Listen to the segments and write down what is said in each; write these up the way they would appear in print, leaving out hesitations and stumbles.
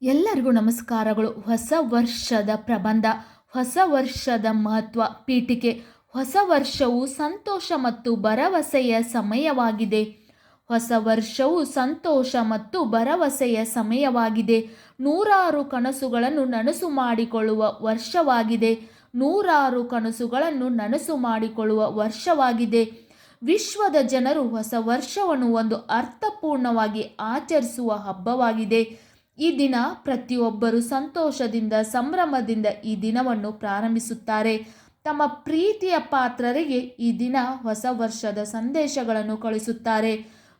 ಎಲ್ಲರಿಗೂ ನಮಸ್ಕಾರಗಳು. ಹೊಸ ವರ್ಷದ ಪ್ರಬಂಧ, ಹೊಸ ವರ್ಷದ ಮಹತ್ವ, ಪೀಠಿಕೆ. ಹೊಸ ವರ್ಷವು ಸಂತೋಷ ಮತ್ತು ಭರವಸೆಯ ಸಮಯವಾಗಿದೆ. ಹೊಸ ವರ್ಷವು ಸಂತೋಷ ಮತ್ತು ಭರವಸೆಯ ಸಮಯವಾಗಿದೆ. ನೂರಾರು ಕನಸುಗಳನ್ನು ನನಸು ಮಾಡಿಕೊಳ್ಳುವ ವರ್ಷವಾಗಿದೆ. ನೂರಾರು ಕನಸುಗಳನ್ನು ನನಸು ಮಾಡಿಕೊಳ್ಳುವ ವರ್ಷವಾಗಿದೆ. ವಿಶ್ವದ ಜನರು ಹೊಸ ವರ್ಷವನ್ನು ಒಂದು ಅರ್ಥಪೂರ್ಣವಾಗಿ ಆಚರಿಸುವ ಹಬ್ಬವಾಗಿದೆ. ಈ ದಿನ ಪ್ರತಿಯೊಬ್ಬರು ಸಂತೋಷದಿಂದ, ಸಂಭ್ರಮದಿಂದ ಈ ದಿನವನ್ನು ಪ್ರಾರಂಭಿಸುತ್ತಾರೆ. ತಮ್ಮ ಪ್ರೀತಿಯ ಪಾತ್ರರಿಗೆ ಈ ದಿನ ಹೊಸ ವರ್ಷದ ಸಂದೇಶಗಳನ್ನು ಕಳಿಸುತ್ತಾರೆ.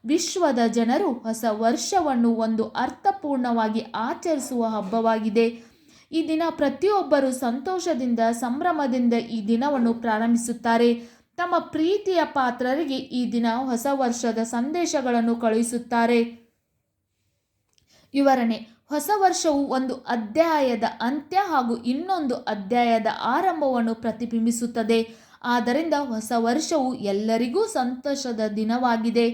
ವಿಶ್ವದ ಜನರು ಹೊಸ ವರ್ಷವನ್ನು ಒಂದು ಅರ್ಥಪೂರ್ಣವಾಗಿ ಆಚರಿಸುವ ಹಬ್ಬವಾಗಿದೆ. ಈ ದಿನ ಪ್ರತಿಯೊಬ್ಬರು ಸಂತೋಷದಿಂದ, ಸಂಭ್ರಮದಿಂದ ಈ ದಿನವನ್ನು ಪ್ರಾರಂಭಿಸುತ್ತಾರೆ. ತಮ್ಮ ಪ್ರೀತಿಯ ಪಾತ್ರರಿಗೆ ಈ ದಿನ ಹೊಸ ವರ್ಷದ ಸಂದೇಶಗಳನ್ನು ಕಳುಹಿಸುತ್ತಾರೆ. ವಿವರಣೆ: ಹೊಸ ವರ್ಷವು ಒಂದು ಅಧ್ಯಾಯದ ಅಂತ್ಯ ಹಾಗೂ ಇನ್ನೊಂದು ಅಧ್ಯಾಯದ ಆರಂಭವನ್ನು ಪ್ರತಿಬಿಂಬಿಸುತ್ತದೆ. ಆದ್ದರಿಂದ ಹೊಸ ವರ್ಷವು ಎಲ್ಲರಿಗೂ ಸಂತೋಷದ ದಿನವಾಗಿದೆ.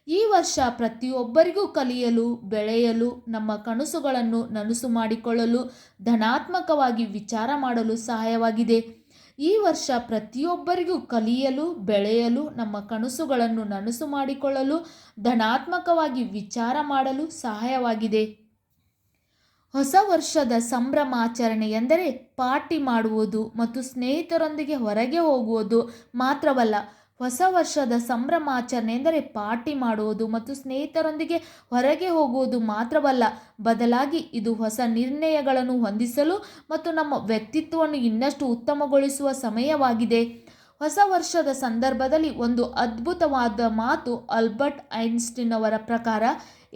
ಈ ವರ್ಷ ಪ್ರತಿಯೊಬ್ಬರಿಗೂ ಕಲಿಯಲು, ಬೆಳೆಯಲು, ನಮ್ಮ ಕನಸುಗಳನ್ನು ನನಸು ಮಾಡಿಕೊಳ್ಳಲು, ಧನಾತ್ಮಕವಾಗಿ ವಿಚಾರ ಮಾಡಲು ಸಹಾಯವಾಗಿದೆ. ಈ ವರ್ಷ ಪ್ರತಿಯೊಬ್ಬರಿಗೂ ಕಲಿಯಲು, ಬೆಳೆಯಲು, ನಮ್ಮ ಕನಸುಗಳನ್ನು ನನಸು ಮಾಡಿಕೊಳ್ಳಲು, ಧನಾತ್ಮಕವಾಗಿ ವಿಚಾರ ಮಾಡಲು ಸಹಾಯವಾಗಿದೆ. ಹೊಸ ವರ್ಷದ ಸಂಭ್ರಮಾಚರಣೆ ಎಂದರೆ ಪಾರ್ಟಿ ಮಾಡುವುದು ಮತ್ತು ಸ್ನೇಹಿತರೊಂದಿಗೆ ಹೊರಗೆ ಹೋಗುವುದು ಮಾತ್ರವಲ್ಲ. ಹೊಸ ವರ್ಷದ ಸಂಭ್ರಮಾಚರಣೆ ಎಂದರೆ ಪಾರ್ಟಿ ಮಾಡುವುದು ಮತ್ತು ಸ್ನೇಹಿತರೊಂದಿಗೆ ಹೊರಗೆ ಹೋಗುವುದು ಮಾತ್ರವಲ್ಲ, ಬದಲಾಗಿ ಇದು ಹೊಸ ನಿರ್ಣಯಗಳನ್ನು ಹೊಂದಿಸಲು ಮತ್ತು ನಮ್ಮ ವ್ಯಕ್ತಿತ್ವವನ್ನು ಇನ್ನಷ್ಟು ಉತ್ತಮಗೊಳಿಸುವ ಸಮಯವಾಗಿದೆ. ಹೊಸ ವರ್ಷದ ಸಂದರ್ಭದಲ್ಲಿ ಒಂದು ಅದ್ಭುತವಾದ ಮಾತು ಆಲ್ಬರ್ಟ್ ಐನ್ಸ್ಟೀನ್ ಅವರ ಪ್ರಕಾರ,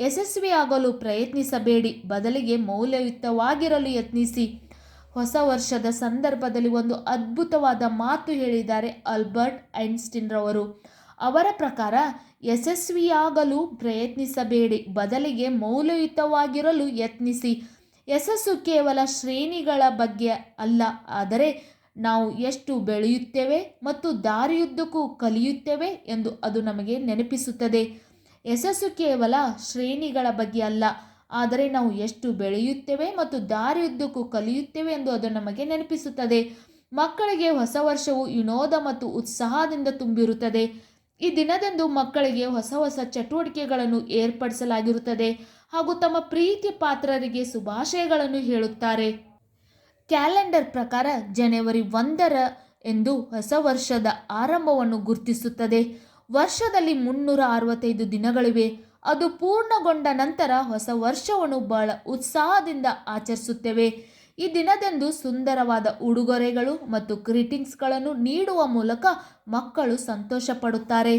ಯಶಸ್ವಿಯಾಗಲು ಪ್ರಯತ್ನಿಸಬೇಡಿ, ಬದಲಿಗೆ ಮೌಲ್ಯಯುತವಾಗಿರಲು ಯತ್ನಿಸಿ. ಹೊಸ ವರ್ಷದ ಸಂದರ್ಭದಲ್ಲಿ ಒಂದು ಅದ್ಭುತವಾದ ಮಾತು ಹೇಳಿದ್ದಾರೆ ಆಲ್ಬರ್ಟ್ ಐನ್ಸ್ಟೀನ್ ರವರು. ಅವರ ಪ್ರಕಾರ, ಯಶಸ್ವಿಯಾಗಲು ಪ್ರಯತ್ನಿಸಬೇಡಿ, ಬದಲಿಗೆ ಮೌಲ್ಯಯುತವಾಗಿರಲು ಯತ್ನಿಸಿ. ಯಶಸ್ಸು ಕೇವಲ ಶ್ರೇಣಿಗಳ ಬಗ್ಗೆ ಅಲ್ಲ, ಆದರೆ ನಾವು ಎಷ್ಟು ಬೆಳೆಯುತ್ತೇವೆ ಮತ್ತು ದಾರಿಯುದ್ದಕ್ಕೂ ಕಲಿಯುತ್ತೇವೆ ಎಂದು ಅದು ನಮಗೆ ನೆನಪಿಸುತ್ತದೆ. ಯಶಸ್ಸು ಕೇವಲ ಶ್ರೇಣಿಗಳ ಬಗ್ಗೆ ಅಲ್ಲ, ಆದರೆ ನಾವು ಎಷ್ಟು ಬೆಳೆಯುತ್ತೇವೆ ಮತ್ತು ದಾರಿಯುದ್ದಕ್ಕೂ ಕಲಿಯುತ್ತೇವೆ ಎಂದು ಅದು ನಮಗೆ ನೆನಪಿಸುತ್ತದೆ. ಮಕ್ಕಳಿಗೆ ಹೊಸ ವರ್ಷವು ವಿನೋದ ಮತ್ತು ಉತ್ಸಾಹದಿಂದ ತುಂಬಿರುತ್ತದೆ. ಈ ದಿನದಂದು ಮಕ್ಕಳಿಗೆ ಹೊಸ ಹೊಸ ಚಟುವಟಿಕೆಗಳನ್ನು ಏರ್ಪಡಿಸಲಾಗಿರುತ್ತದೆ ಹಾಗೂ ತಮ್ಮ ಪ್ರೀತಿ ಪಾತ್ರರಿಗೆ ಶುಭಾಶಯಗಳನ್ನು ಹೇಳುತ್ತಾರೆ. ಕ್ಯಾಲೆಂಡರ್ ಪ್ರಕಾರ ಜನವರಿ 1 ಎಂದು ಹೊಸ ವರ್ಷದ ಆರಂಭವನ್ನು ಗುರುತಿಸುತ್ತದೆ. ವರ್ಷದಲ್ಲಿ 365 ದಿನಗಳಿವೆ. ಅದು ಪೂರ್ಣಗೊಂಡ ನಂತರ ಹೊಸ ವರ್ಷವನ್ನು ಬಹಳ ಉತ್ಸಾಹದಿಂದ ಆಚರಿಸುತ್ತೇವೆ. ಈ ದಿನದಂದು ಸುಂದರವಾದ ಉಡುಗೊರೆಗಳು ಮತ್ತು ಗ್ರೀಟಿಂಗ್ಸ್ಗಳನ್ನು ನೀಡುವ ಮೂಲಕ ಮಕ್ಕಳು ಸಂತೋಷ ಪಡುತ್ತಾರೆ.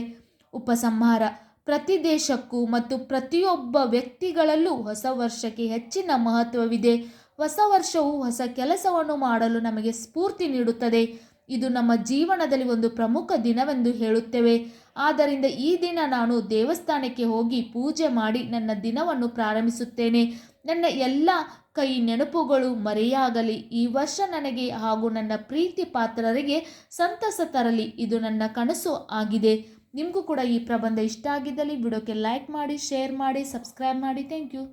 ಉಪಸಂಹಾರ: ಪ್ರತಿ ದೇಶಕ್ಕೂ ಮತ್ತು ಪ್ರತಿಯೊಬ್ಬ ವ್ಯಕ್ತಿಗಳಲ್ಲೂ ಹೊಸ ವರ್ಷಕ್ಕೆ ಹೆಚ್ಚಿನ ಮಹತ್ವವಿದೆ. ಹೊಸ ವರ್ಷವು ಹೊಸ ಕೆಲಸವನ್ನು ಮಾಡಲು ನಮಗೆ ಸ್ಫೂರ್ತಿ ನೀಡುತ್ತದೆ. ಇದು ನಮ್ಮ ಜೀವನದಲ್ಲಿ ಒಂದು ಪ್ರಮುಖ ದಿನವೆಂದು ಹೇಳುತ್ತೇವೆ. ಆದ್ದರಿಂದ ಈ ದಿನ ನಾನು ದೇವಸ್ಥಾನಕ್ಕೆ ಹೋಗಿ ಪೂಜೆ ಮಾಡಿ ನನ್ನ ದಿನವನ್ನು ಪ್ರಾರಂಭಿಸುತ್ತೇನೆ. ನನ್ನ ಎಲ್ಲ ಕೈ ನೆನಪುಗಳು ಮರೆಯಾಗಲಿ. ಈ ವರ್ಷ ನನಗೆ ಹಾಗೂ ನನ್ನ ಪ್ರೀತಿ ಪಾತ್ರರಿಗೆ ಸಂತಸ ತರಲಿ. ಇದು ನನ್ನ ಕನಸು ಆಗಿದೆ. ನಿಮಗೂ ಕೂಡ ಈ ಪ್ರಬಂಧ ಇಷ್ಟ ಆಗಿದ್ದಲ್ಲಿ ವಿಡಿಯೋಕ್ಕೆ ಲೈಕ್ ಮಾಡಿ, ಶೇರ್ ಮಾಡಿ, ಸಬ್ಸ್ಕ್ರೈಬ್ ಮಾಡಿ. Thank you.